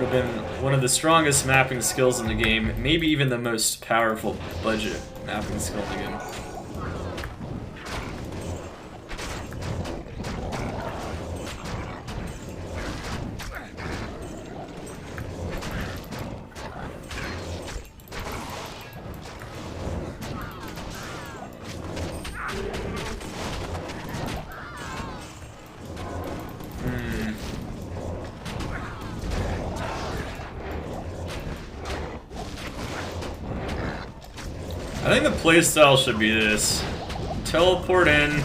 would have been one of the strongest mapping skills in the game, maybe even the most powerful budget mapping skill in the game. I think the playstyle should be this. Teleport in,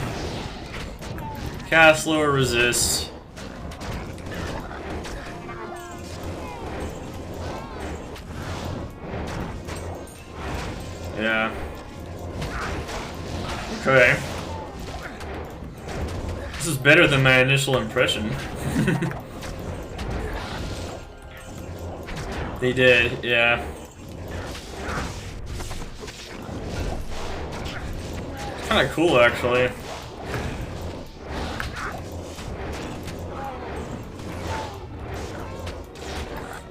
cast lower resist. Yeah. Okay. This is better than my initial impression. They did, yeah. Kinda cool, actually.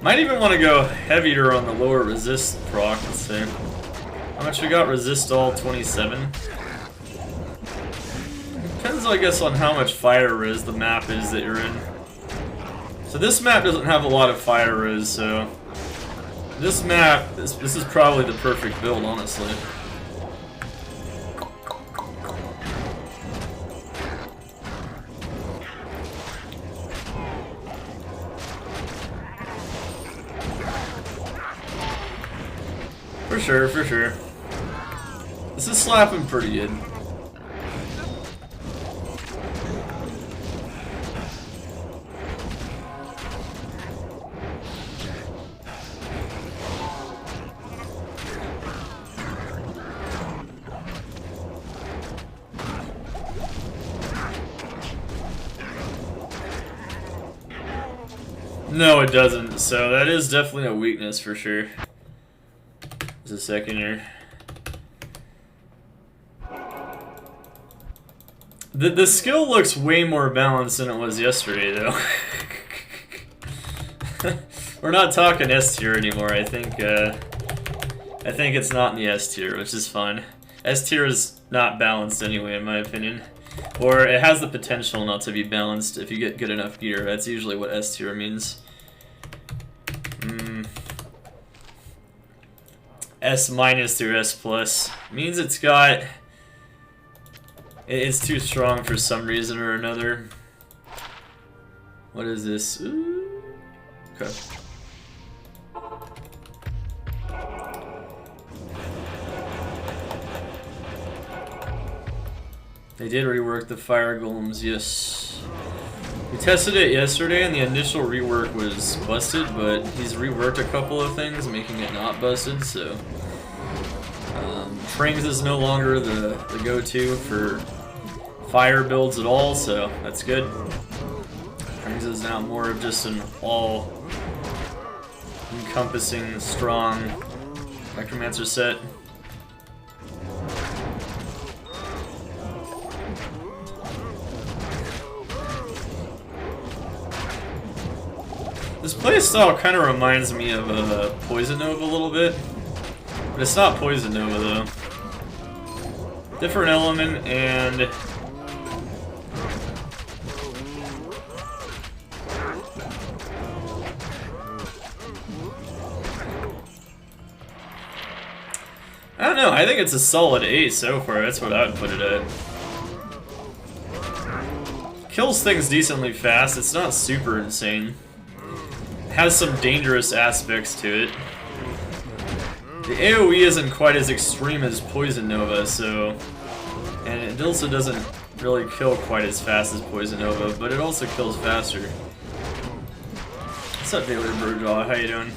Might even want to go heavier on the lower resist proc. Let's see. How much we got? Resist all 27. Depends, I guess, on how much fire res the map is that you're in. So this map doesn't have a lot of fire res, so this map, this is probably the perfect build, honestly. For sure, for sure. This is slapping pretty good. No, it doesn't. So that is definitely a weakness for sure. Just a second here. The skill looks way more balanced than it was yesterday, though. We're not talking S tier anymore. I think it's not in the S tier, which is fine. S tier is not balanced anyway, in my opinion, or it has the potential not to be balanced if you get good enough gear. That's usually what S tier means. S minus through S plus means it's got. It's too strong for some reason or another. What is this? Ooh. Okay. They did rework the fire golems, yes. We tested it yesterday and the initial rework was busted, but he's reworked a couple of things, making it not busted, so... Frings is no longer the go-to for fire builds at all, so that's good. Frings is now more of just an all-encompassing, strong Necromancer set. This playstyle kind of reminds me of Poison Nova a little bit, but it's not Poison Nova though. Different element and I don't know, I think it's a solid 8 so far, that's what I would put it at. Kills things decently fast, it's not super insane. Has some dangerous aspects to it. The AoE isn't quite as extreme as Poison Nova, so... And it also doesn't really kill quite as fast as Poison Nova, but it also kills faster. What's up, Daily Birdjaw? How you doing?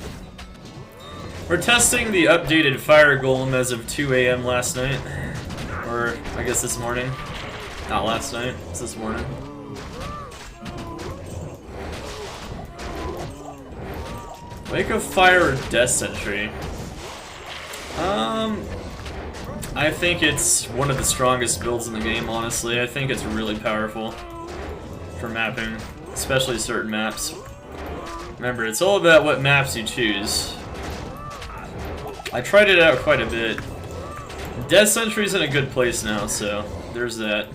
We're testing the updated Fire Golem as of 2 AM last night. Or, I guess this morning. Not last night, it's this morning. Wake of Fire or Death Sentry? I think it's one of the strongest builds in the game, honestly. I think it's really powerful for mapping, especially certain maps. Remember, it's all about what maps you choose. I tried it out quite a bit. Death Sentry's in a good place now, so there's that.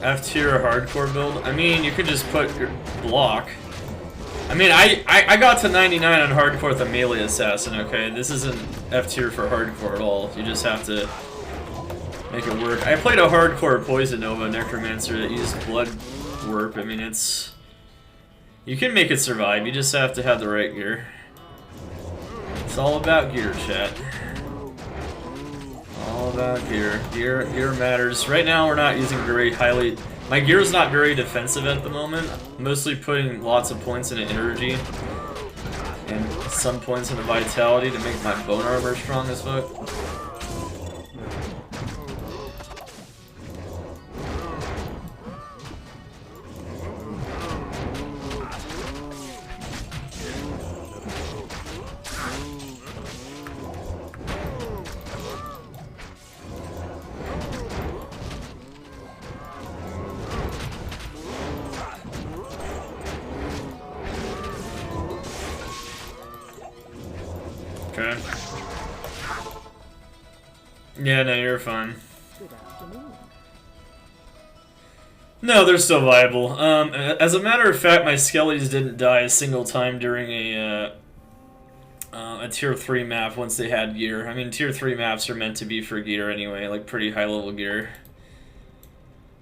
F tier hardcore build? I mean, you could just put your block. I mean, I got to 99 on hardcore with a melee assassin, okay? This isn't F tier for hardcore at all. You just have to make it work. I played a hardcore Poison Nova Necromancer that used blood warp. I mean, it's... You can make it survive, you just have to have the right gear. It's all about gear, chat. All about gear. Gear matters. Right now we're not using very highly... My gear's not very defensive at the moment. I'm mostly putting lots of points into energy. And some points into vitality to make my bone armor strong as fuck. Okay. Yeah, no, you're fine. No, they're still viable. As a matter of fact, my skellies didn't die a single time during a tier 3 map once they had gear. I mean, tier 3 maps are meant to be for gear anyway, like pretty high level gear.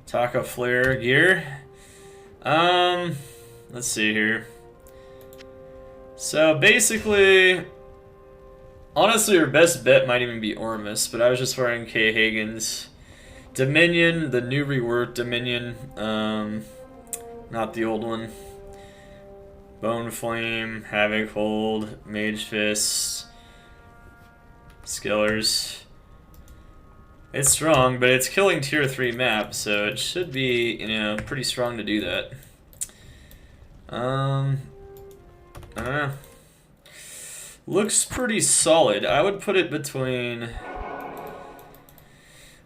Taka Flare gear. Let's see here. So basically, honestly, your best bet might even be Ormus, but I was just wearing K. Hagen's Dominion, the new reworked Dominion, not the old one. Bone Flame, Havoc Hold, Mage Fist, Skillers. It's strong, but it's killing tier 3 maps, so it should be, you know, pretty strong to do that. I don't know. Looks pretty solid. I would put it between...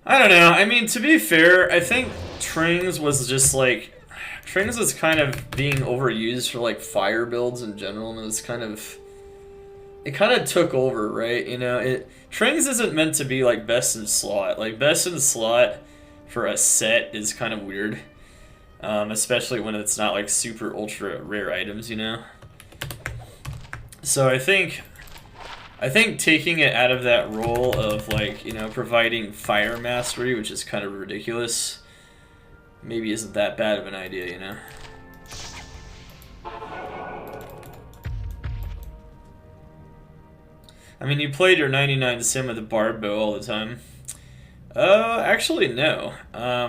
I don't know. I mean, to be fair, I think Trings was just like... Trings was kind of being overused for like fire builds in general, and it was kind of... It kind of took over, right? You know, Trings isn't meant to be like best in slot. Like, best in slot for a set is kind of weird. Especially when it's not like super ultra rare items, you know? So I think taking it out of that role of, like, you know, providing fire mastery, which is kind of ridiculous, maybe isn't that bad of an idea, you know? I mean, you played your 99 sim with a barb bow all the time. Actually, no.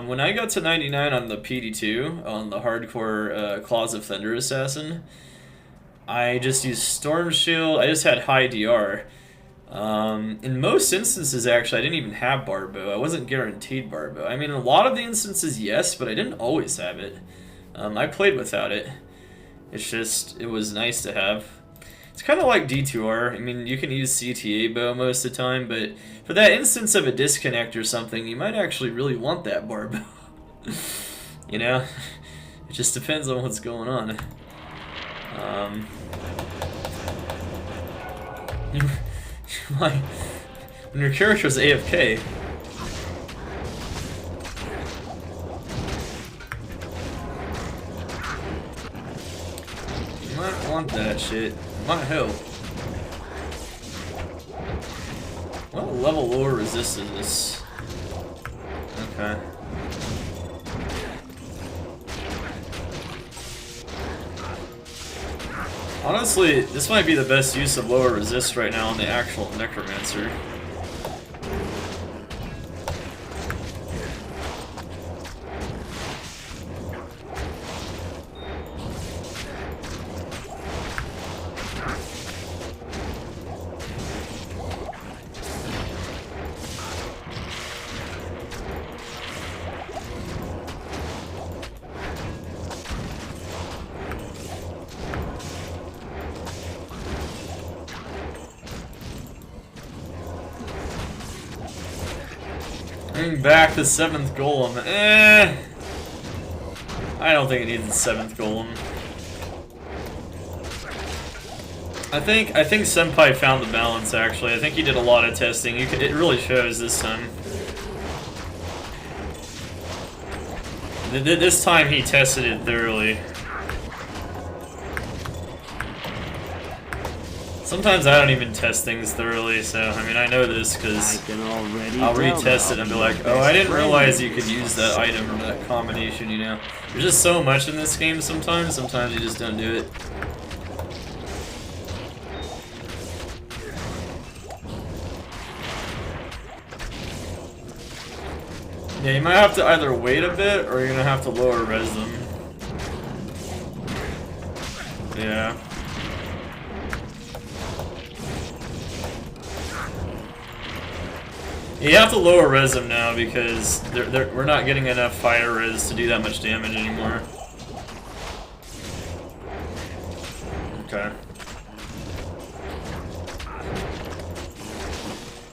When I got to 99 on the PD2, on the hardcore Claws of Thunder Assassin, I just used Storm Shield. I just had high DR. In most instances, actually, I didn't even have Barbo. I wasn't guaranteed Barbo. I mean, in a lot of the instances, yes, but I didn't always have it. I played without it. It's just, it was nice to have. It's kind of like D2R. I mean, you can use CTA bow most of the time, but for that instance of a disconnect or something, you might actually really want that Barbo. You know? It just depends on what's going on. When your character's AFK, you might want that shit. It might help. What level lower resist is this? Okay. Honestly, this might be the best use of lower resist right now on the actual Necromancer. Bring back the 7th Golem. I don't think it needs the 7th Golem. I think Senpai found the balance, actually. I think he did a lot of testing. It really shows this time. This time he tested it thoroughly. Sometimes I don't even test things thoroughly, so I mean I know this because I'll retest it and be like, oh, I didn't realize you could use that item or that combination, you know. There's just so much in this game sometimes you just don't do it. Yeah, you might have to either wait a bit or you're gonna have to lower res them. Yeah. You have to lower res them now because we're not getting enough fire res to do that much damage anymore. Okay.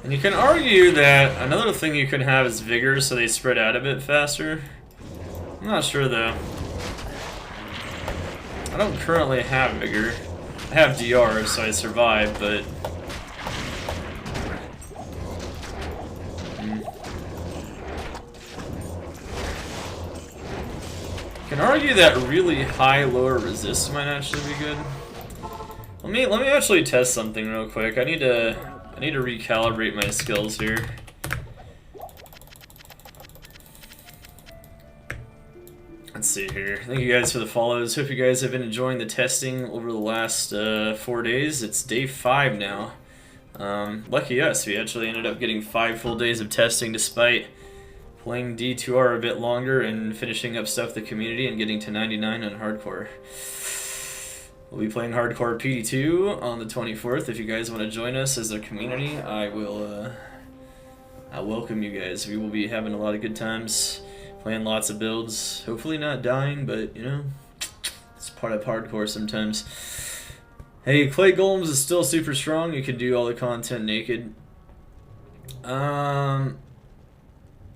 And you can argue that another thing you can have is vigor so they spread out a bit faster. I'm not sure though. I don't currently have vigor. I have DR so I survive, but can argue that really high lower resist might actually be good. Let me actually test something real quick. I need to recalibrate my skills here. Let's see here. Thank you guys for the follows. Hope you guys have been enjoying the testing over the last 4 days. It's day 5 now. Lucky us, we actually ended up getting 5 full days of testing despite playing D2R a bit longer and finishing up stuff the community and getting to 99 on hardcore. We'll be playing hardcore PD2 on the 24th. If you guys want to join us as a community, I welcome you guys. We will be having a lot of good times, playing lots of builds. Hopefully not dying, but you know, it's part of hardcore sometimes. Hey, Clay Golems is still super strong. You can do all the content naked.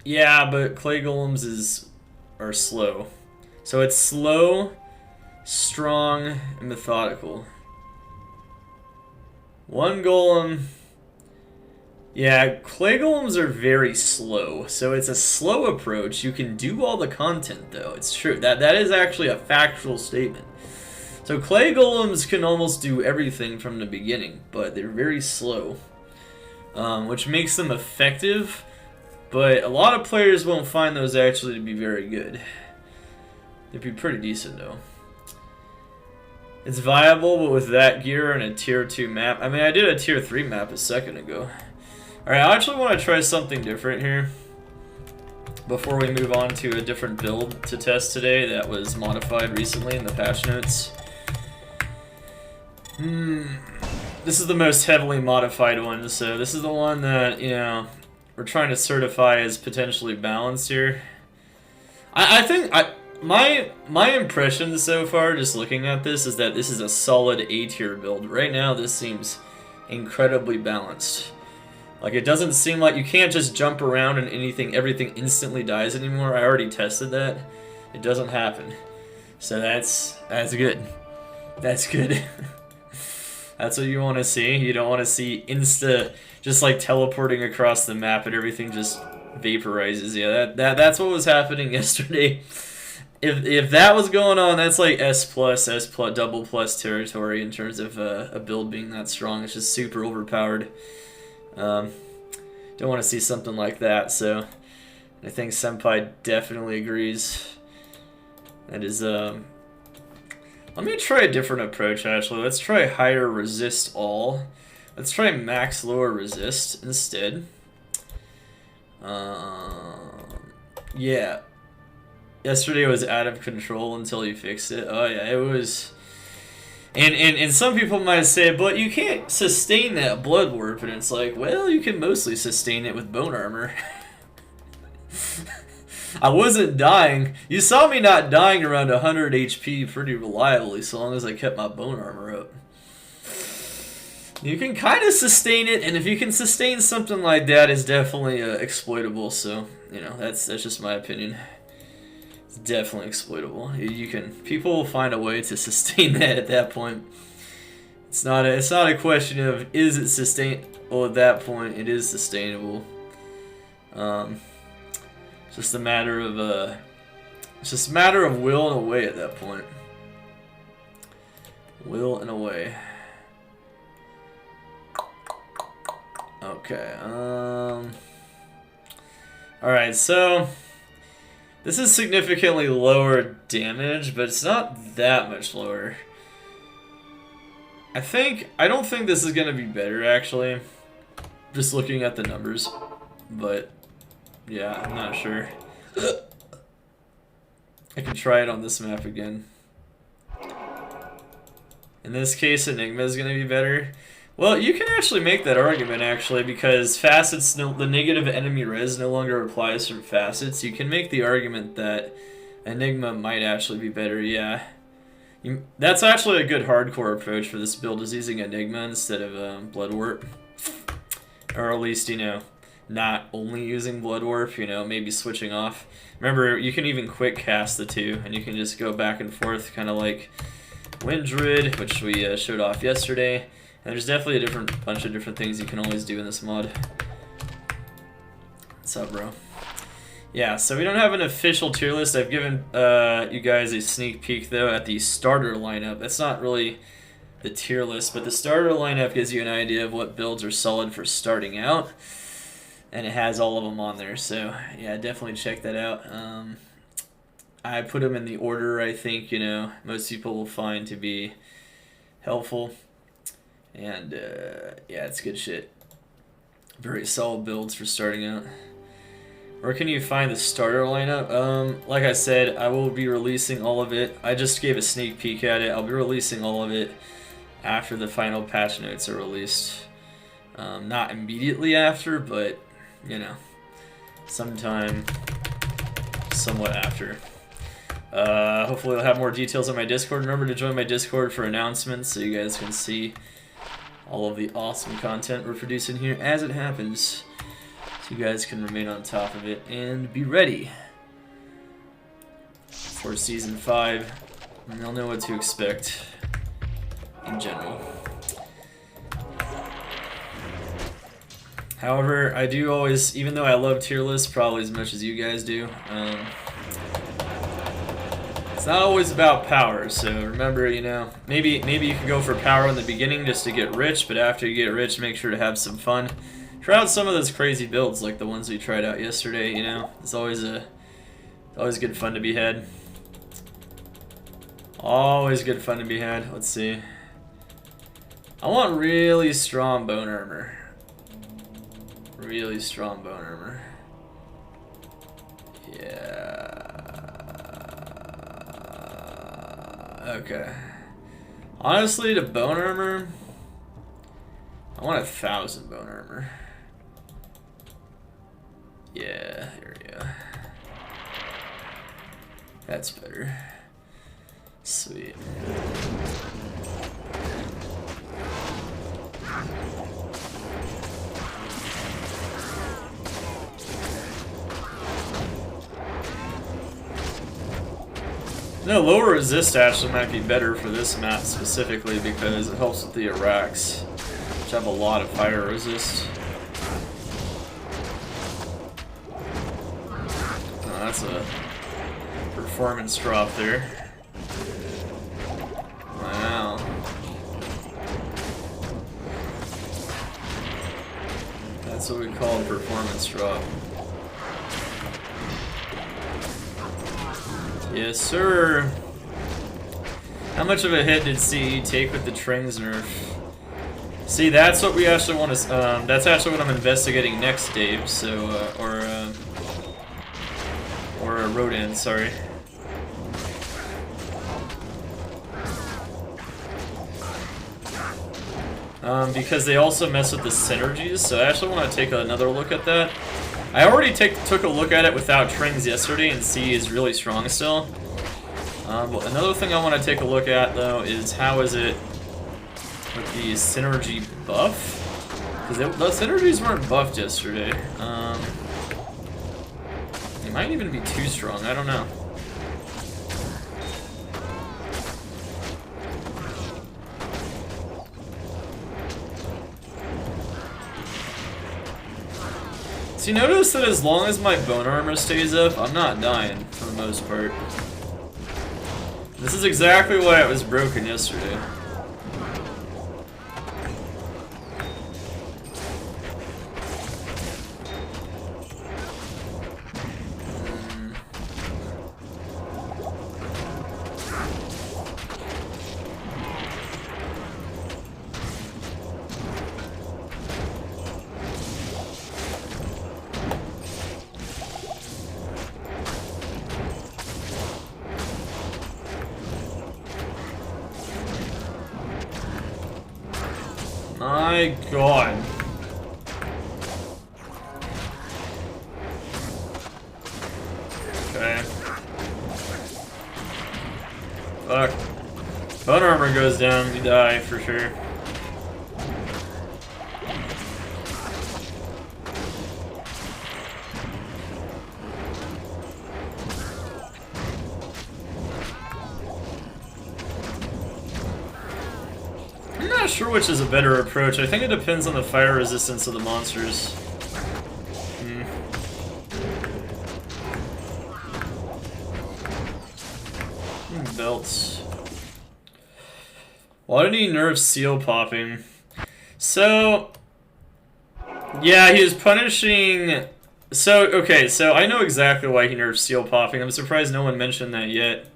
Yeah, but Clay Golems are slow. So it's slow, strong, and methodical. One Golem... Yeah, Clay Golems are very slow. So it's a slow approach. You can do all the content, though. It's true. That is actually a factual statement. So Clay Golems can almost do everything from the beginning, but they're very slow. Which makes them effective. But a lot of players won't find those actually to be very good. They'd be pretty decent though. It's viable, but with that gear and a tier 2 map. I mean, I did a tier 3 map a second ago. Alright, I actually want to try something different here. Before we move on to a different build to test today that was modified recently in the patch notes. This is the most heavily modified one, so this is the one that, you know, we're trying to certify as potentially balanced here. I think my impression so far, just looking at this, is that this is a solid A tier build. Right now, this seems incredibly balanced. Like, it doesn't seem like you can't just jump around and everything instantly dies anymore. I already tested that. It doesn't happen. So that's good. That's good. That's what you want to see. You don't want to see just like teleporting across the map and everything just vaporizes. Yeah, that's what was happening yesterday. If that was going on, that's like S+, double plus territory in terms of a build being that strong. It's just super overpowered. Don't want to see something like that, so I think Senpai definitely agrees. That is, let me try a different approach, actually. Let's try higher resist all. Let's try max lower resist instead. Yeah. Yesterday was out of control until you fixed it. Oh yeah, it was... And some people might say, but you can't sustain that blood warp, and it's like, well, you can mostly sustain it with bone armor. I wasn't dying. You saw me not dying around 100 HP pretty reliably, so long as I kept my bone armor up. You can kind of sustain it, and if you can sustain something like that, it's definitely exploitable, so you know, that's just my opinion. It's definitely exploitable. People will find a way to sustain that at that point. It's not a question of is it sustainable at that point. It is sustainable. It's just a matter of will and a way at that point. Will and a way. Okay. Alright, so this is significantly lower damage, but it's not that much lower. I don't think this is gonna be better actually. Just looking at the numbers. But yeah, I'm not sure. I can try it on this map again. In this case, Enigma is gonna be better. Well, you can actually make that argument, actually, because facets, the negative enemy res no longer applies from facets. You can make the argument that Enigma might actually be better, yeah. That's actually a good hardcore approach for this build, is using Enigma instead of Blood Warp. Or at least, you know, not only using Blood Warp, you know, maybe switching off. Remember, you can even quick cast the two, and you can just go back and forth, kind of like Wind Druid, which we showed off yesterday. And there's definitely a bunch of different things you can always do in this mod. What's up, bro? Yeah, so we don't have an official tier list. I've given you guys a sneak peek, though, at the starter lineup. That's not really the tier list, but the starter lineup gives you an idea of what builds are solid for starting out. And it has all of them on there, so yeah, definitely check that out. I put them in the order I think, you know, most people will find to be helpful. And yeah, it's good shit. Very solid builds for starting out. Where can you find the starter lineup? Like I said, I will be releasing all of it. I just gave a sneak peek at it. I'll be releasing all of it after the final patch notes are released. Not immediately after, but, you know, sometime somewhat after. Hopefully I'll have more details on my Discord. Remember to join my Discord for announcements so you guys can see all of the awesome content we're producing here as it happens. So you guys can remain on top of it and be ready for Season 5. And you'll know what to expect in general. However, I do always, even though I love tier lists probably as much as you guys do, it's not always about power, so remember, you know, maybe you can go for power in the beginning just to get rich, but after you get rich, make sure to have some fun. Try out some of those crazy builds like the ones we tried out yesterday, you know. It's always good fun to be had. Always good fun to be had. Let's see. I want really strong bone armor. Really strong bone armor. Yeah. Okay. Honestly, the bone armor, I want 1,000 bone armor. Yeah, here we go. That's better. Sweet. No, lower resist actually might be better for this map specifically because it helps with the Iraqs, which have a lot of fire resist. Oh, that's a performance drop there. Wow. That's what we call a performance drop. Yes, sir. How much of a hit did CE take with the Trings nerf? See, that's what we actually want to. That's actually what I'm investigating next, Dave. So, or Rodan, sorry. Because they also mess with the synergies, so I actually want to take another look at that. I already took a look at it without Trings yesterday, and C is really strong still. But another thing I want to take a look at, though, is how is it with the synergy buff? Because the synergies weren't buffed yesterday. might even be too strong, I don't know. So you notice that as long as my bone armor stays up, I'm not dying, for the most part. This is exactly why it was broken yesterday. My god. Okay. Fuck. Bone armor goes down, you die for sure. I'm not sure which is a better approach. I think it depends on the fire resistance of the monsters. Belts. Why did he nerf seal popping? So, yeah, he was punishing... So, okay, so I know exactly why he nerfed seal popping. I'm surprised no one mentioned that yet.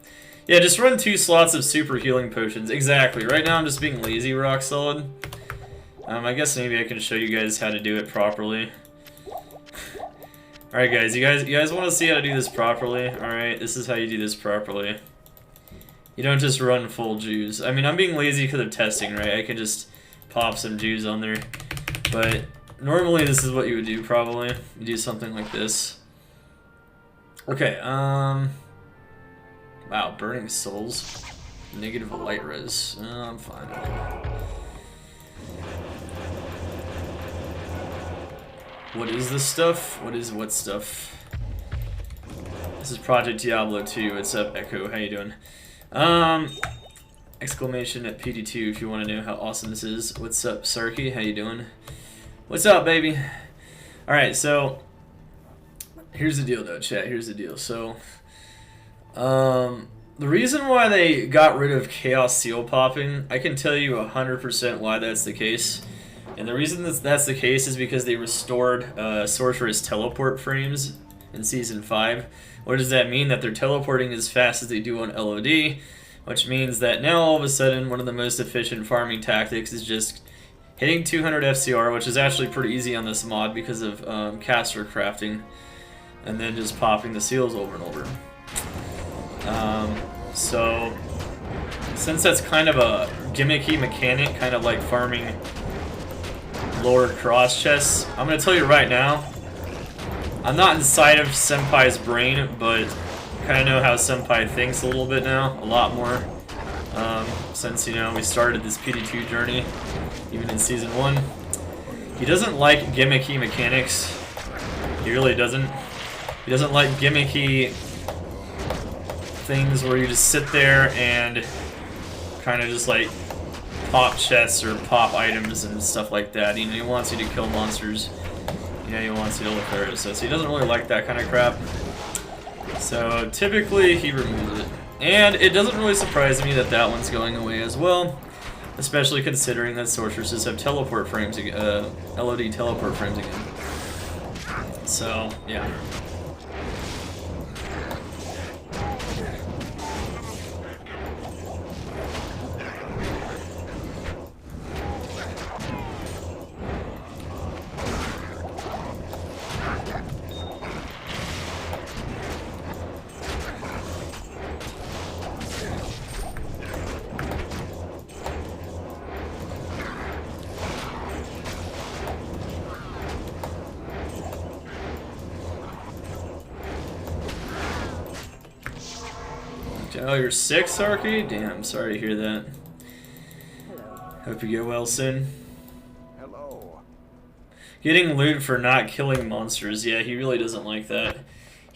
Yeah, just run 2 slots of super healing potions. Exactly. Right now I'm just being lazy, rock solid. I guess maybe I can show you guys how to do it properly. Alright guys, you guys want to see how to do this properly? Alright, this is how you do this properly. You don't just run full Jews. I mean, I'm being lazy because of testing, right? I can just pop some Jews on there. But normally this is what you would do, probably. You do something like this. Okay, wow, burning souls. Negative light res. I'm fine. What is this stuff? What stuff? This is Project Diablo 2. What's up, Echo? How you doing? Exclamation at PD2 if you want to know how awesome this is. What's up, Sarky? How you doing? What's up, baby? Alright, so here's the deal though, chat. Here's the deal. So the reason why they got rid of Chaos Seal popping, I can tell you 100% why that's the case. And the reason that's the case is because they restored Sorceress teleport frames in Season 5. What does that mean? That they're teleporting as fast as they do on LOD, which means that now all of a sudden one of the most efficient farming tactics is just hitting 200 FCR, which is actually pretty easy on this mod because of caster crafting, and then just popping the seals over and over. So since that's kind of a gimmicky mechanic, kind of like farming lower cross chests, I'm going to tell you right now, I'm not inside of Senpai's brain, but kind of know how Senpai thinks a little bit now, a lot more, since, you know, we started this PD2 journey, even in Season 1. He doesn't like gimmicky mechanics. He really doesn't. He doesn't like gimmicky things where you just sit there and kind of just like pop chests or pop items and stuff like that. You know, he wants you to kill monsters. You know, he wants you to look there. So he doesn't really like that kind of crap. So typically he removes it. And it doesn't really surprise me that that one's going away as well, especially considering that sorceresses have teleport frames again, LOD teleport frames again. So, yeah. Oh, you're sick, Sarky? Damn, sorry to hear that. Hello. Hope you get well soon. Hello. Getting loot for not killing monsters. Yeah, he really doesn't like that.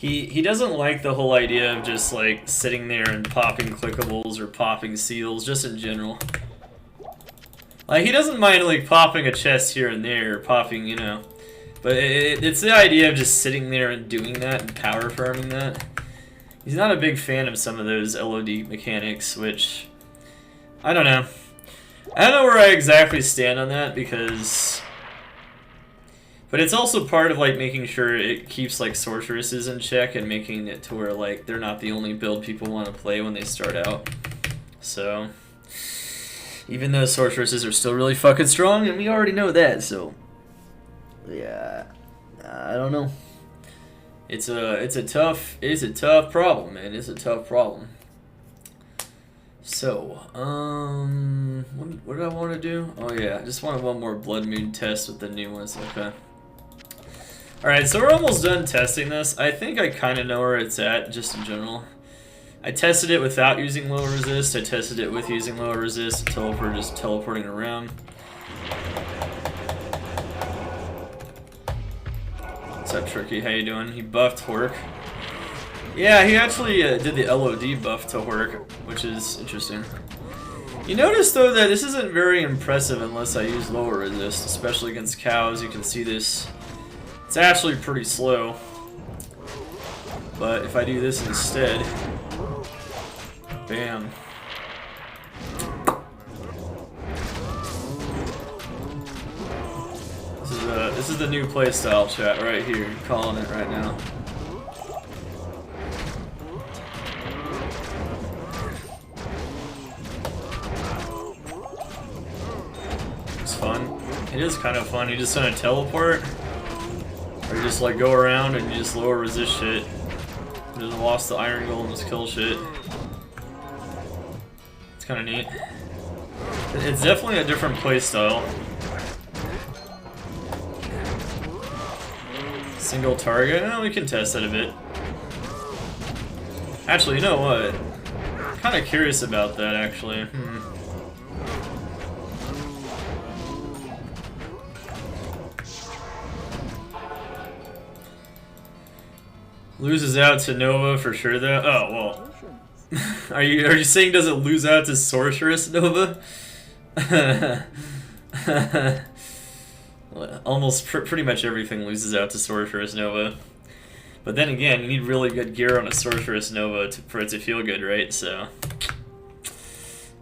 He doesn't like the whole idea of just like sitting there and popping clickables or popping seals, just in general. Like, he doesn't mind like popping a chest here and there, popping, you know, but it's the idea of just sitting there and doing that and power farming that. He's not a big fan of some of those LOD mechanics, which I don't know. I don't know where I exactly stand on that, because... But it's also part of, like, making sure it keeps, like, sorceresses in check and making it to where, like, they're not the only build people want to play when they start out. So... Even though sorceresses are still really fucking strong, and we already know that, so... Yeah... I don't know. It's a tough problem, man. It's a tough problem. So, what do I want to do? Oh yeah, I just wanted one more Blood Moon test with the new ones. Okay. Alright, so we're almost done testing this. I think I kind of know where it's at, just in general. I tested it without using low resist. I tested it with using low resist until we're just teleporting around. What's up, Tricky? How you doing? He buffed Hork. Yeah, he actually did the LOD buff to Hork, which is interesting. You notice, though, that this isn't very impressive unless I use lower resist, especially against cows. You can see this. It's actually pretty slow. But if I do this instead... Bam. This is the new playstyle chat right here. I'm calling it right now. It's fun. It is kind of fun. You just send a teleport, or you just like go around and you just lower resist shit. You just lost the Iron Golem, just kill shit. It's kind of neat. It's definitely a different playstyle. Single target? Oh, we can test that a bit. Actually, you know what? I'm kind of curious about that, actually. Loses out to Nova for sure, though. Oh well. Are you saying does it lose out to Sorceress Nova? Almost pretty much everything loses out to Sorceress Nova. But then again, you need really good gear on a Sorceress Nova for it to feel good, right? So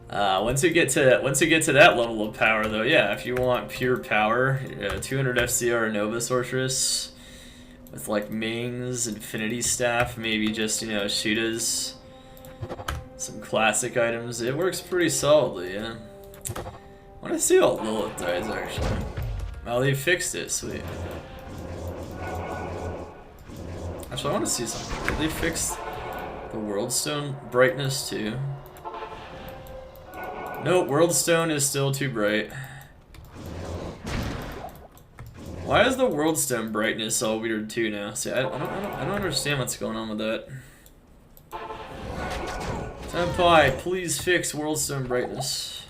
once you get to that level of power, though, yeah, if you want pure power, 200 FCR Nova Sorceress with like Ming's Infinity Staff, maybe just, you know, Sheeta's, some classic items, it works pretty solidly, yeah. I want to see how Lilith dies, actually. Oh, they fixed it, sweet. Actually, I want to see something. Did they fix the Worldstone brightness too? No, Worldstone is still too bright. Why is the Worldstone brightness all weird too now? See, I don't understand what's going on with that. Senpai, please fix Worldstone brightness.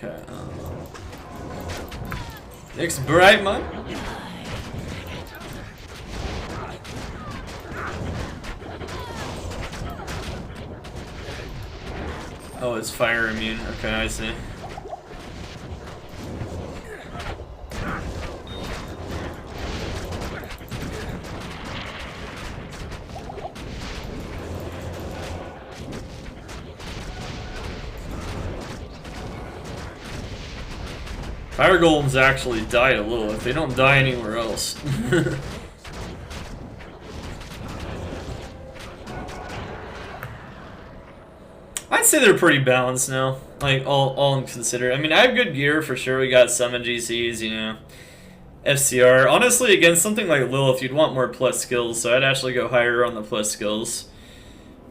Okay. Next bright one. Oh, it's fire immune. Okay, I see. Fire Golems actually die a little if they don't die anywhere else. I'd say they're pretty balanced now, like all considered. I mean, I have good gear for sure. We got summon GCs, you know, FCR. Honestly, against something like Lilith, you'd want more plus skills, so I'd actually go higher on the plus skills.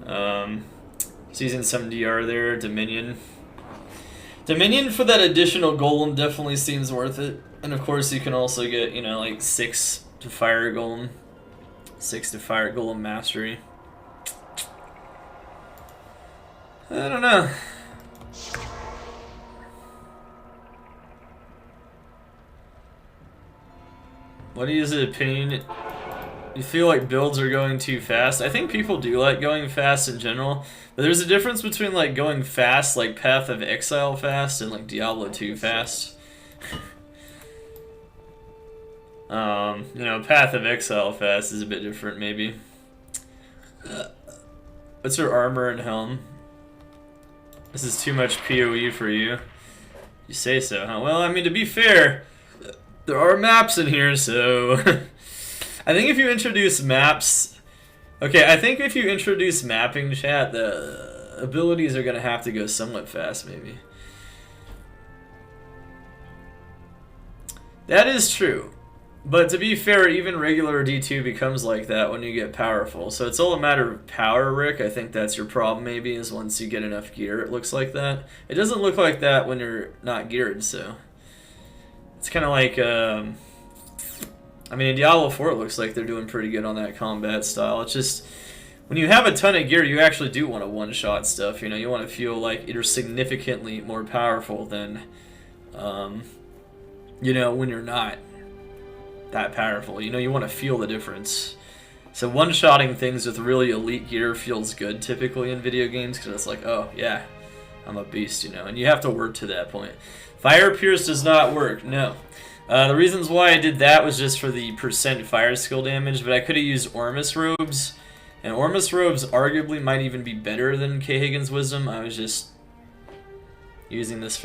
Just using some DR there, Dominion. Dominion for that additional Golem definitely seems worth it. And of course you can also get, you know, like 6 to Fire Golem. 6 to Fire Golem Mastery. I don't know. What is the opinion? You feel like builds are going too fast? I think people do like going fast in general, but there's a difference between like going fast, like Path of Exile fast, and like Diablo 2 fast. You know, Path of Exile fast is a bit different, maybe. What's your armor and helm? This is too much PoE for you. You say so, huh? Well, I mean, to be fair, there are maps in here, so... I think if you introduce maps... Okay, I think if you introduce mapping, chat, the abilities are going to have to go somewhat fast, maybe. That is true. But to be fair, even regular D2 becomes like that when you get powerful. So it's all a matter of power, Rick. I think that's your problem, maybe, is once you get enough gear, it looks like that. It doesn't look like that when you're not geared, so... It's kind of like... I mean, in Diablo 4, it looks like they're doing pretty good on that combat style. It's just... When you have a ton of gear, you actually do want to one-shot stuff, you know? You want to feel like you're significantly more powerful than... you know, when you're not that powerful. You know, you want to feel the difference. So one-shotting things with really elite gear feels good typically in video games because it's like, oh, yeah, I'm a beast, you know, and you have to work to that point. Fire Pierce does not work, no. The reasons why I did that was just for the % fire skill damage, but I could have used Ormus Robes, and Ormus Robes arguably might even be better than K. Higgins' Wisdom. I was just using this for